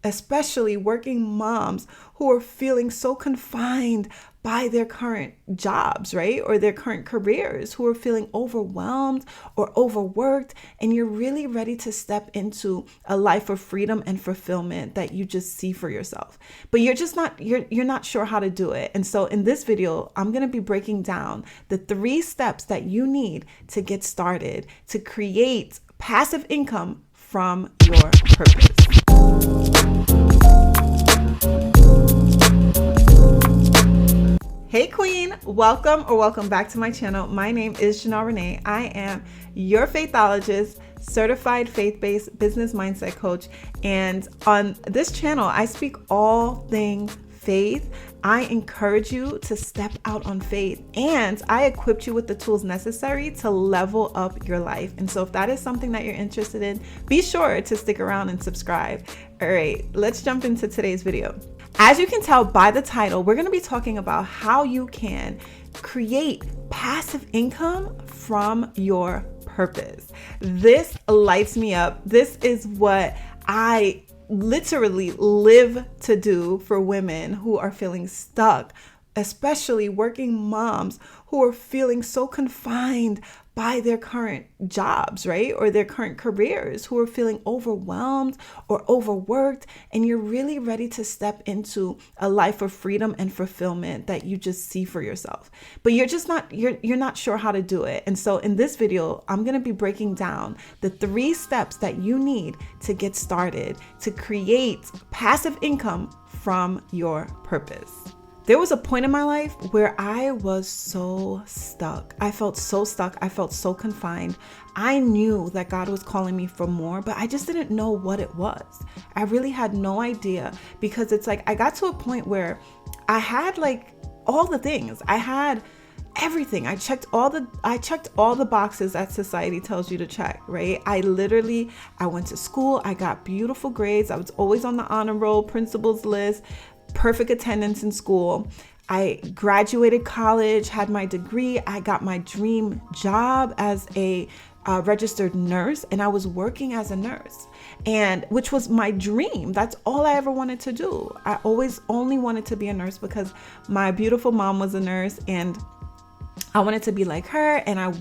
especially working moms who are feeling so confined by their current jobs, right? Or their current careers, who are feeling overwhelmed or overworked, and you're really ready to step into a life of freedom and fulfillment that you just see for yourself. But you're not sure how to do it. And so in this video, I'm going to be breaking down the 3 steps that you need to get started to create passive income from your purpose. Hey Queen, welcome back to my channel. My name is Janelle Renee. I am your faithologist, certified faith-based business mindset coach. And on this channel, I speak all things faith. I encourage you to step out on faith, and I equipped you with the tools necessary to level up your life. And so if that is something that you're interested in, be sure to stick around and subscribe. All right, let's jump into today's video. As you can tell by the title, we're going to be talking about how you can create passive income from your purpose. This lights me up. This is what I literally live to do for women who are feeling stuck, especially working moms who are feeling so confined by their current jobs, right? Or their current careers, who are feeling overwhelmed or overworked, and you're really ready to step into a life of freedom and fulfillment that you just see for yourself. But you're not sure how to do it. And so in this video, I'm going to be breaking down the 3 steps that you need to get started to create passive income from your purpose. There was a point in my life where I was so stuck. I felt so stuck. I felt so confined. I knew that God was calling me for more, but I just didn't know what it was. I really had no idea, because it's like I got to a point where I had like all the things. I had everything. I checked all the boxes that society tells you to check, right? I went to school. I got beautiful grades. I was always on the honor roll, principal's list, perfect attendance in school. I graduated college, had my degree. I got my dream job as a registered nurse, and I was working as a nurse, and which was my dream. That's all I ever wanted to do. I always only wanted to be a nurse because my beautiful mom was a nurse, and I wanted to be like her, and I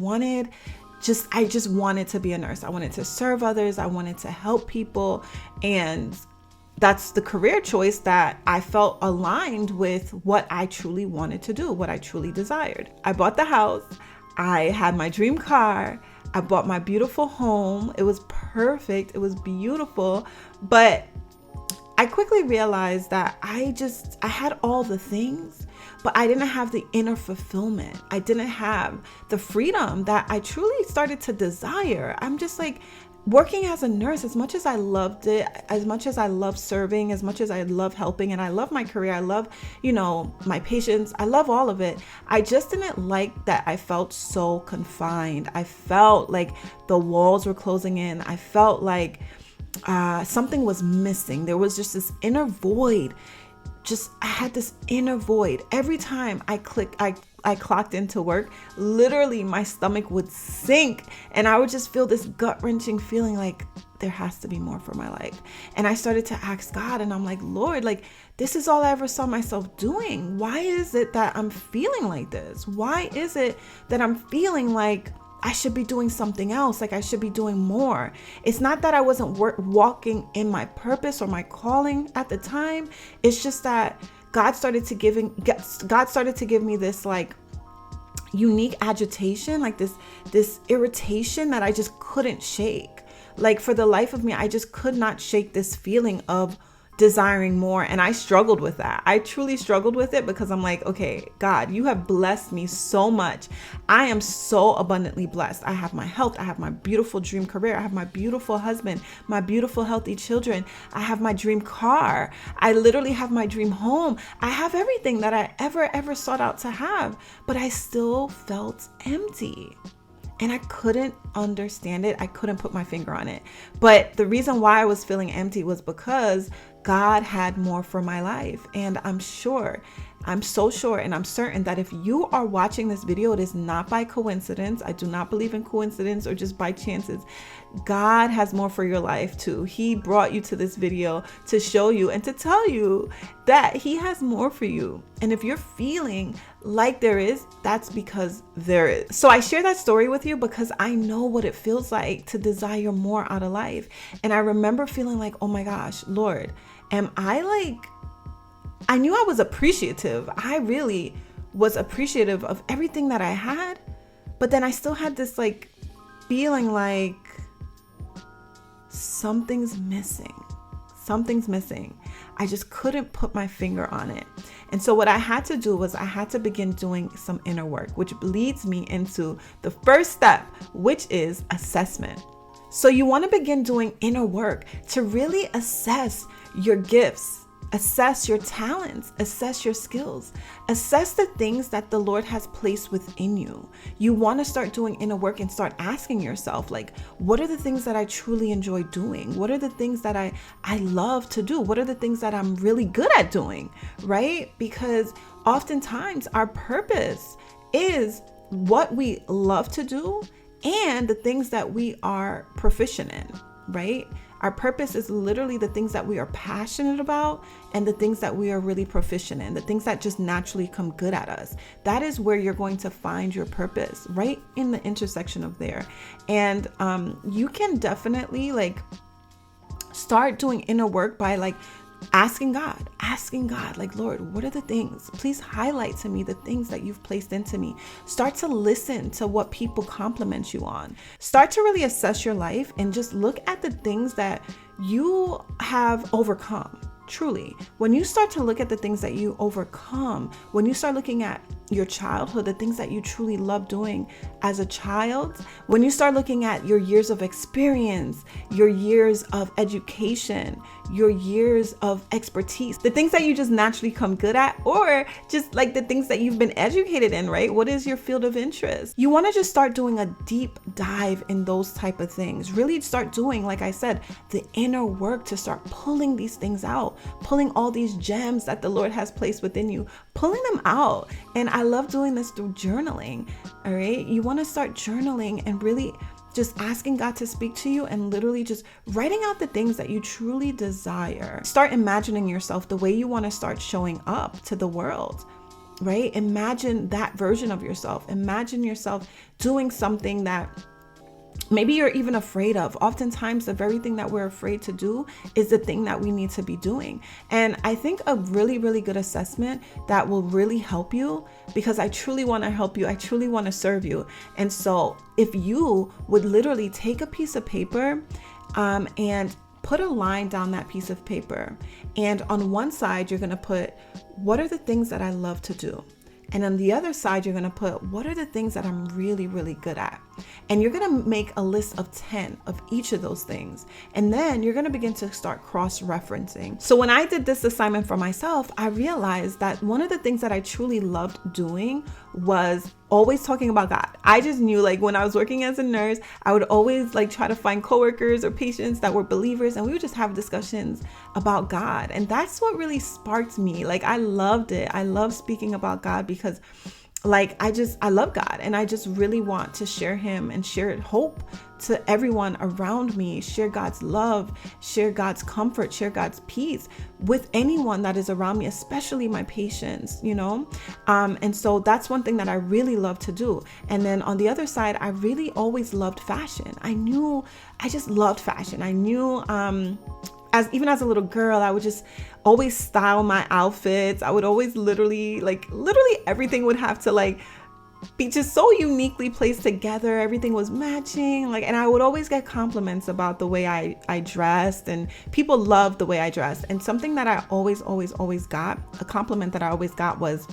just wanted to be a nurse. I wanted to serve others. I wanted to help people, and that's the career choice that I felt aligned with what I truly wanted to do, what I truly desired. I bought the house. I had my dream car. I bought my beautiful home. It was perfect. It was beautiful. But I quickly realized that I had all the things, but I didn't have the inner fulfillment. I didn't have the freedom that I truly started to desire. I'm just like, working as a nurse, as much as I loved it, as much as I love serving, as much as I love helping, and I love my career, I love, my patients, I love all of it. I just didn't like that I felt so confined. I felt like the walls were closing in. I felt like something was missing. There was just this inner void. I had this inner void. Every time I clocked into work, literally my stomach would sink, and I would just feel this gut-wrenching feeling like there has to be more for my life. And I started to ask God, and I'm like, Lord, like, this is all I ever saw myself doing. Why is it that I'm feeling like this? Why is it that I'm feeling like I should be doing something else, like I should be doing more? It's not that I wasn't walking in my purpose or my calling at the time. It's just that God started to give me this like unique agitation, like this irritation that I just couldn't shake. Like, for the life of me, I just could not shake this feeling of desiring more. And I struggled with that. I truly struggled with it, because I'm like, okay, God, you have blessed me so much. I am so abundantly blessed. I have my health. I have my beautiful dream career. I have my beautiful husband, my beautiful healthy children. I have my dream car. I literally have my dream home. I have everything that I ever sought out to have, but I still felt empty. And I couldn't understand it. I couldn't put my finger on it. But the reason why I was feeling empty was because God had more for my life. And I'm sure I'm so sure and I'm certain that if you are watching this video, it is not by coincidence. I do not believe in coincidence or just by chances. God has more for your life too. He brought you to this video to show you and to tell you that he has more for you. And if you're feeling like there is, that's because there is. So I share that story with you because I know what it feels like to desire more out of life. And I remember feeling like, oh my gosh, Lord, am I like, I knew I was appreciative. I really was appreciative of everything that I had. But then I still had this like feeling like something's missing. Something's missing. I just couldn't put my finger on it. And so what I had to do was I had to begin doing some inner work, which leads me into the first step, which is assessment. So you want to begin doing inner work to really assess your gifts, assess your talents, assess your skills, assess the things that the Lord has placed within you. You want to start doing inner work and start asking yourself, like, what are the things that I truly enjoy doing? What are the things that I love to do? What are the things that I'm really good at doing, right? Because oftentimes our purpose is what we love to do and the things that we are proficient in, right? Our purpose is literally the things that we are passionate about and the things that we are really proficient in, the things that just naturally come good at us. That is where you're going to find your purpose, right in the intersection of there. And you can definitely like start doing inner work by like asking God, like, Lord, what are the things? Please highlight to me the things that you've placed into me. Start to listen to what people compliment you on. Start to really assess your life and just look at the things that you have overcome. Truly, when you start to look at the things that you overcome, when you start looking at your childhood, the things that you truly love doing as a child, when you start looking at your years of experience, your years of education, your years of expertise, the things that you just naturally come good at, or just like the things that you've been educated in, right? What is your field of interest? You want to just start doing a deep dive in those type of things. Really start doing, like I said, the inner work to start pulling these things out, pulling all these gems that the Lord has placed within you, pulling them out. And I love doing this through journaling. All right. You want to start journaling and really just asking God to speak to you and literally just writing out the things that you truly desire. Start imagining yourself the way you want to start showing up to the world, right? Imagine that version of yourself. Imagine yourself doing something that maybe you're even afraid of. Oftentimes, the very thing that we're afraid to do is the thing that we need to be doing. And I think a really, really good assessment that will really help you, because I truly want to help you. I truly want to serve you. And so if you would literally take a piece of paper and put a line down that piece of paper. And on one side, you're going to put, what are the things that I love to do? And on the other side, you're going to put, what are the things that I'm really, really good at? And you're going to make a list of 10 of each of those things. And then you're going to begin to start cross-referencing. So when I did this assignment for myself, I realized that one of the things that I truly loved doing was always talking about God. I just knew, like, when I was working as a nurse, I would always like try to find coworkers or patients that were believers, and we would just have discussions about God. And that's what really sparked me. Like, I loved it. I love speaking about God because like, I love God, and I just really want to share him and share hope to everyone around me, share God's love, share God's comfort, share God's peace with anyone that is around me, especially my patients, you know? And so that's one thing that I really love to do. And then on the other side, I really always loved fashion. I just loved fashion. I knew, even as a little girl, I would just always style my outfits. I would always literally everything would have to like be just so uniquely placed together. Everything was matching. And I would always get compliments about the way I dressed, and people loved the way I dressed. And something that I always got, a compliment that I always got, was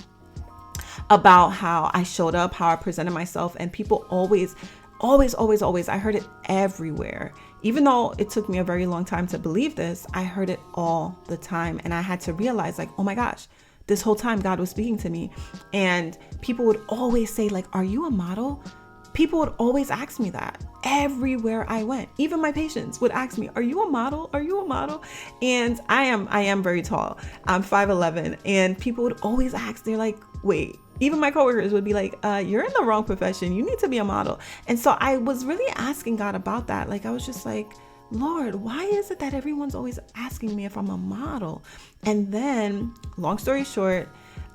about how I showed up, how I presented myself. And people always, I heard it everywhere. Even though it took me a very long time to believe this, I heard it all the time. And I had to realize, like, oh my gosh, this whole time God was speaking to me. And people would always say, like, are you a model? people would always ask me that everywhere I went. Even my patients would ask me, are you a model? Are you a model? And I am very tall. I'm 5'11", and people would always ask, they're like, wait, even my coworkers would be like, you're in the wrong profession. You need to be a model. And so I was really asking God about that. Like, I was just like, Lord, why is it that everyone's always asking me if I'm a model? And then, long story short,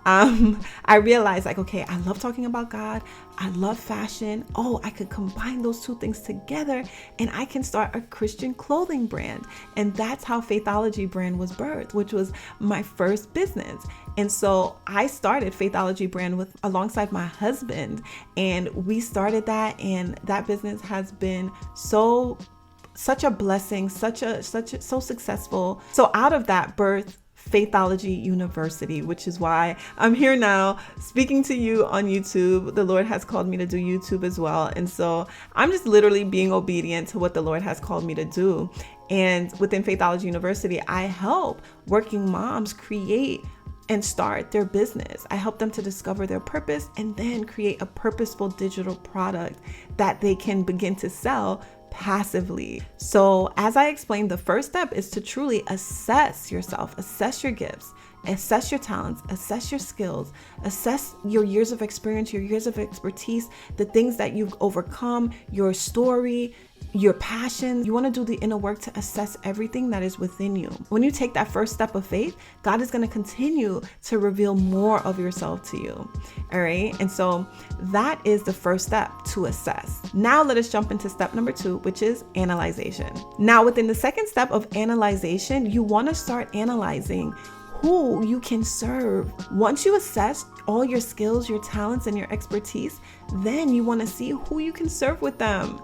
I realized, like, okay, I love talking about God. I love fashion. Oh, I could combine those two things together and I can start a Christian clothing brand. And that's how Faithology brand was birthed, which was my first business. And so I started Faithology brand alongside my husband, and we started that, and that business has been such a blessing, so successful. So out of that birth Faithology University, which is why I'm here now speaking to you on YouTube. The Lord has called me to do YouTube as well. And so I'm just literally being obedient to what the Lord has called me to do. And within Faithology University, I help working moms create and start their business. I help them to discover their purpose and then create a purposeful digital product that they can begin to sell passively. So as I explained, the first step is to truly assess yourself, assess your gifts, assess your talents, assess your skills, assess your years of experience, your years of expertise, the things that you've overcome, your story, your passion. You want to do the inner work to assess everything that is within you. When you take that first step of faith, God is going to continue to reveal more of yourself to you. All right. And so that is the first step, to assess. Now let us jump into step number 2, which is analyzation. Now, within the second step of analyzation, you want to start analyzing who you can serve. Once you assess all your skills, your talents, and your expertise, then you want to see who you can serve with them.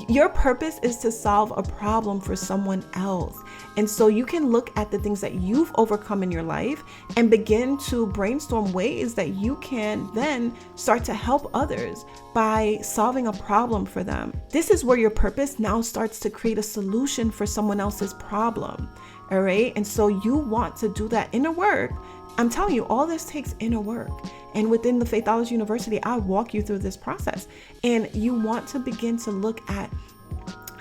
Your purpose is to solve a problem for someone else. And so you can look at the things that you've overcome in your life and begin to brainstorm ways that you can then start to help others by solving a problem for them. This is where your purpose now starts to create a solution for someone else's problem. All right. And so you want to do that inner work. I'm telling you, all this takes inner work. And within the Faithology University, I walk you through this process. And you want to begin to look at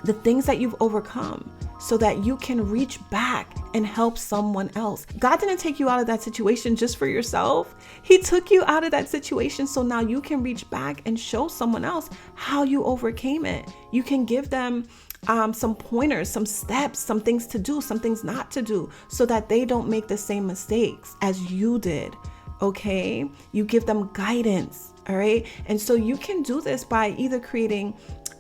the things that you've overcome so that you can reach back and help someone else. God didn't take you out of that situation just for yourself. He took you out of that situation so now you can reach back and show someone else how you overcame it. You can give them some pointers, some steps, some things to do, some things not to do, so that they don't make the same mistakes as you did. Okay. You give them guidance. All right. And so you can do this by either creating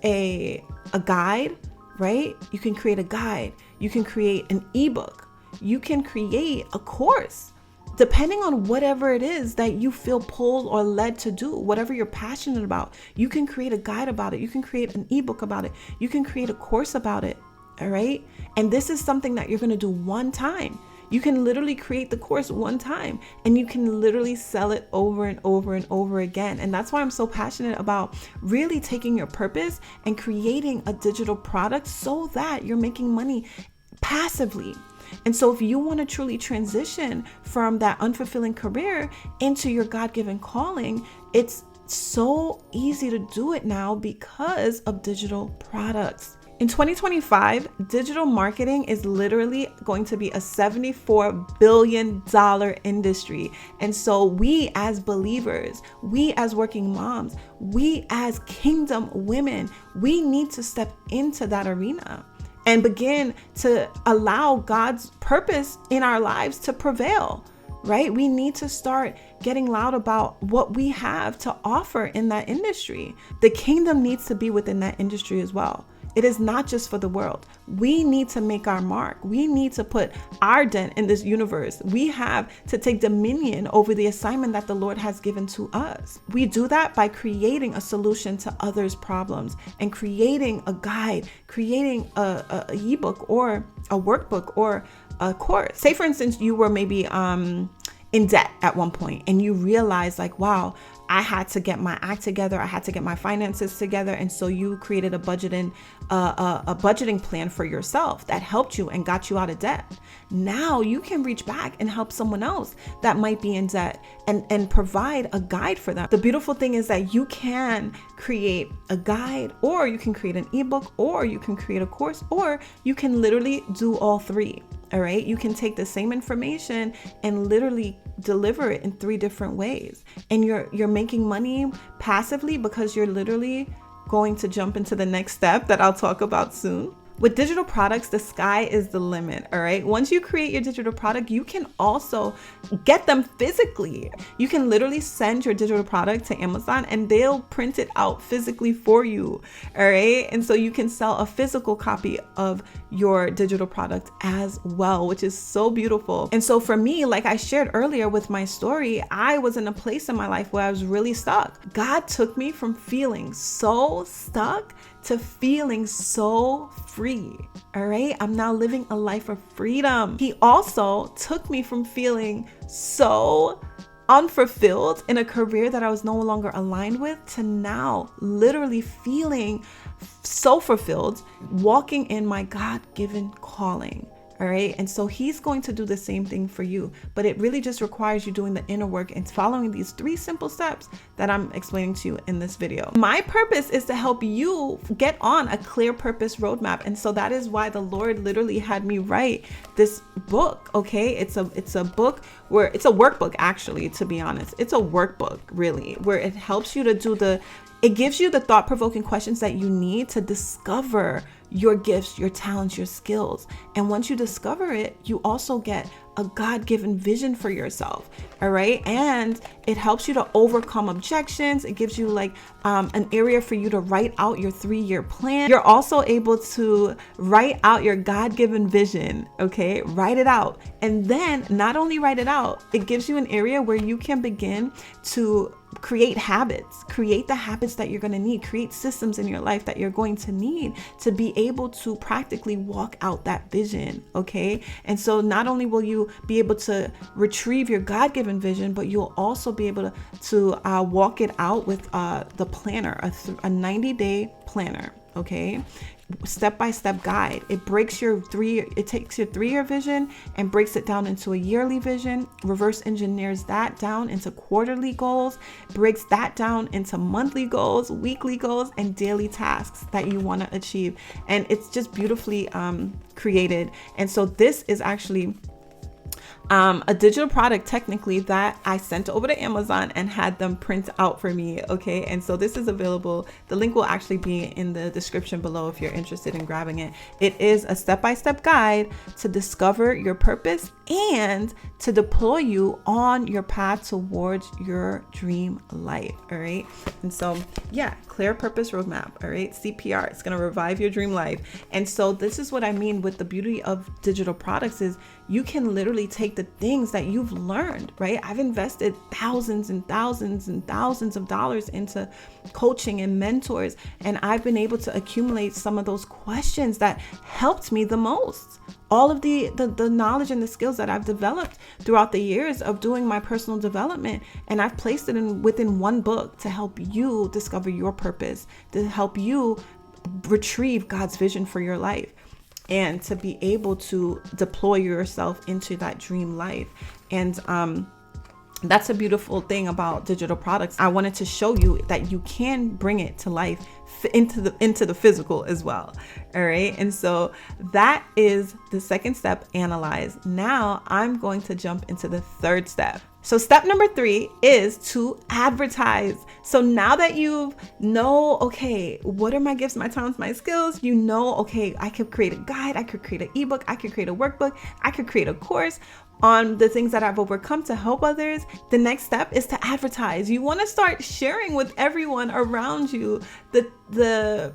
a guide, right? You can create a guide. You can create an ebook. You can create a course, depending on whatever it is that you feel pulled or led to do, whatever you're passionate about. You can create a guide about it. You can create an ebook about it. You can create a course about it. All right. And this is something that you're going to do one time. You can literally create the course one time and you can literally sell it over and over and over again. And that's why I'm so passionate about really taking your purpose and creating a digital product so that you're making money passively. And so if you want to truly transition from that unfulfilling career into your God-given calling, it's so easy to do it now because of digital products. In 2025, digital marketing is literally going to be a $74 billion industry. And so we as believers, we as working moms, we as kingdom women, we need to step into that arena and begin to allow God's purpose in our lives to prevail, right? We need to start getting loud about what we have to offer in that industry. The kingdom needs to be within that industry as well. It is not just for the world. We need to make our mark. We need to put our dent in this universe. We have to take dominion over the assignment that the Lord has given to us. We do that by creating a solution to others' problems and creating a guide, creating a ebook or a workbook or a course. Say, for instance, you were maybe in debt at one point, and you realize like, wow, I had to get my act together. I had to get my finances together. And so you created a budgeting plan for yourself that helped you and got you out of debt. Now you can reach back and help someone else that might be in debt and provide a guide for them. The beautiful thing is that you can create a guide, or you can create an ebook, or you can create a course, or you can literally do all three. All right. You can take the same information and literally deliver it in 3 different ways. And you're making money passively because you're literally going to jump into the next step that I'll talk about soon. With digital products, the sky is the limit, all right? Once you create your digital product, you can also get them physically. You can literally send your digital product to Amazon and they'll print it out physically for you, all right? And so you can sell a physical copy of your digital product as well, which is so beautiful. And so for me, like I shared earlier with my story, I was in a place in my life where I was really stuck. God took me from feeling so stuck to feeling so free. All right. I'm now living a life of freedom. He also took me from feeling so unfulfilled in a career that I was no longer aligned with to now literally feeling so fulfilled, walking in my God-given calling. All right. And so he's going to do the same thing for you, but it really just requires you doing the inner work and following these 3 simple steps that I'm explaining to you in this video. My purpose is to help you get on a clear purpose roadmap. And so that is why the Lord literally had me write this book. Okay. It's a book where it's a workbook, actually, to be honest. It's a workbook really, where it helps you to it gives you the thought-provoking questions that you need to discover your gifts, your talents, your skills. And once you discover it, you also get a God-given vision for yourself. All right. And it helps you to overcome objections. It gives you like an area for you to write out your 3-year plan. You're also able to write out your God-given vision. Okay. Write it out. And then not only write it out, it gives you an area where you can begin to create the habits that you're going to need, create systems in your life that you're going to need to be able to practically walk out that vision. Okay. And so not only will you be able to retrieve your God-given vision, but you'll also be able to walk it out with the planner, a 90-day planner. Okay. Step-by-step guide. It takes your 3-year vision and breaks it down into a yearly vision, reverse engineers that down into quarterly goals, breaks that down into monthly goals, weekly goals, and daily tasks that you want to achieve. And it's just beautifully created. And so this is actually a digital product technically that I sent over to Amazon and had them print out for me. Okay. And so this is available. The link will actually be in the description below if you're interested in grabbing it. It is a step-by-step guide to discover your purpose and to deploy you on your path towards your dream life. All right. And so, yeah, clear purpose roadmap. All right. CPR, it's going to revive your dream life. And so this is what I mean with the beauty of digital products is you can literally take the things that you've learned, right? I've invested thousands and thousands and thousands of dollars into coaching and mentors, and I've been able to accumulate some of those questions that helped me the most. All of the knowledge and the skills that I've developed throughout the years of doing my personal development, and I've placed it within one book to help you discover your purpose, to help you retrieve God's vision for your life, and to be able to deploy yourself into that dream life. And that's a beautiful thing about digital products. I wanted to show you that you can bring it to life into the physical as well. All right. And so that is the second step, analyze. Now I'm going to jump into the third step. So step number 3 is to advertise. So now that you know, okay, what are my gifts, my talents, my skills? You know, okay, I could create a guide, I could create an ebook, I could create a workbook, I could create a course on the things that I've overcome to help others. The next step is to advertise. You want to start sharing with everyone around you the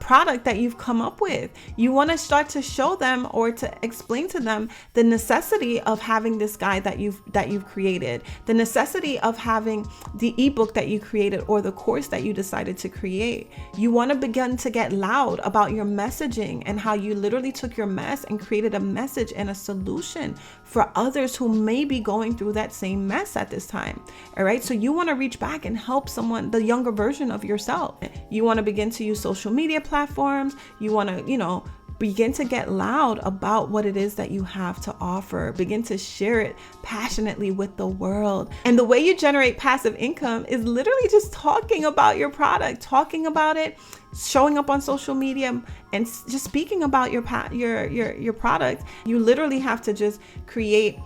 product that you've come up with. You want to start to show them or to explain to them the necessity of having this guide that you've created, the necessity of having the ebook that you created or the course that you decided to create. You want to begin to get loud about your messaging and how you literally took your mess and created a message and a solution for others who may be going through that same mess at this time. All right. So you want to reach back and help someone, the younger version of yourself. You want to begin to use social media platforms. You want to, begin to get loud about what it is that you have to offer. Begin to share it passionately with the world. And the way you generate passive income is literally just talking about your product, talking about it, showing up on social media, and just speaking about your product. You literally have to just create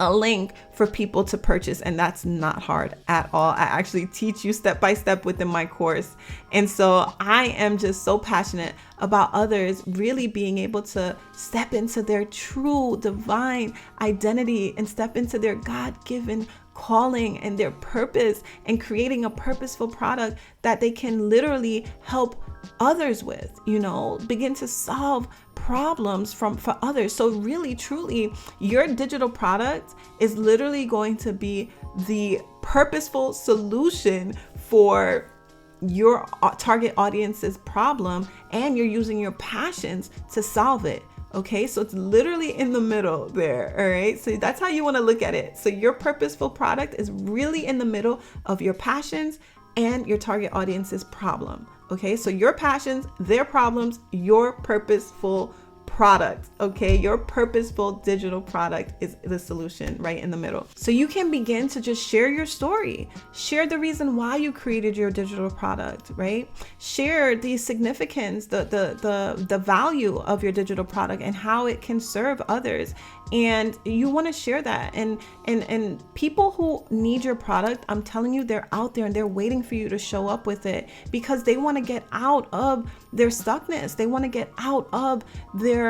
a link for people to purchase, and that's not hard at all. I actually teach you step by step within my course. And so I am just so passionate about others really being able to step into their true divine identity and step into their God-given calling and their purpose, and creating a purposeful product that they can literally help others with, begin to solve problems for others. So really, truly, your digital product is literally going to be the purposeful solution for your target audience's problem, and you're using your passions to solve it. Okay, so it's literally in the middle there. All right, so that's how you want to look at it. So your purposeful product is really in the middle of your passions and your target audience's problem. Okay, so your passions, their problems, your purposeful product. Okay, your purposeful digital product is the solution right in the middle. So you can begin to just share your story, share the reason why you created your digital product, right? Share the significance, the value of your digital product and how it can serve others. And you want to share that. And people who need your product, I'm telling you, they're out there and they're waiting for you to show up with it, because they want to get out of their stuckness. They want to get out of their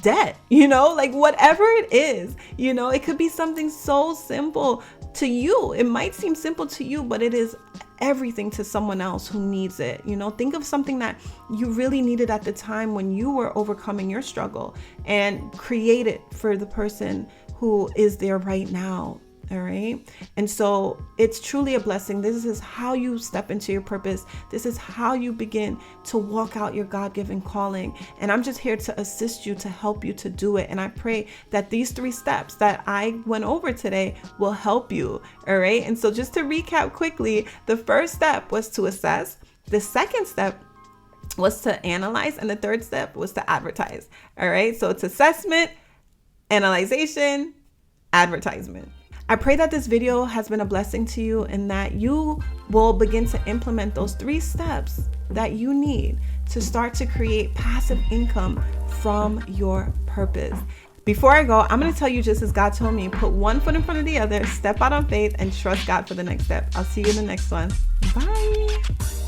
debt, like whatever it is, it could be something so simple to you. It might seem simple to you, but it is everything to someone else who needs it. Think of something that you really needed at the time when you were overcoming your struggle, and create it for the person who is there right now. All right. And so it's truly a blessing. This is how you step into your purpose. This is how you begin to walk out your God-given calling. And I'm just here to assist you, to help you to do it. And I pray that these 3 steps that I went over today will help you. All right. And so just to recap quickly, the first step was to assess. The second step was to analyze. And the third step was to advertise. All right. So it's assessment, analyzation, advertisement. I pray that this video has been a blessing to you, and that you will begin to implement those 3 steps that you need to start to create passive income from your purpose. Before I go, I'm going to tell you, just as God told me, put one foot in front of the other, step out on faith, and trust God for the next step. I'll see you in the next one. Bye.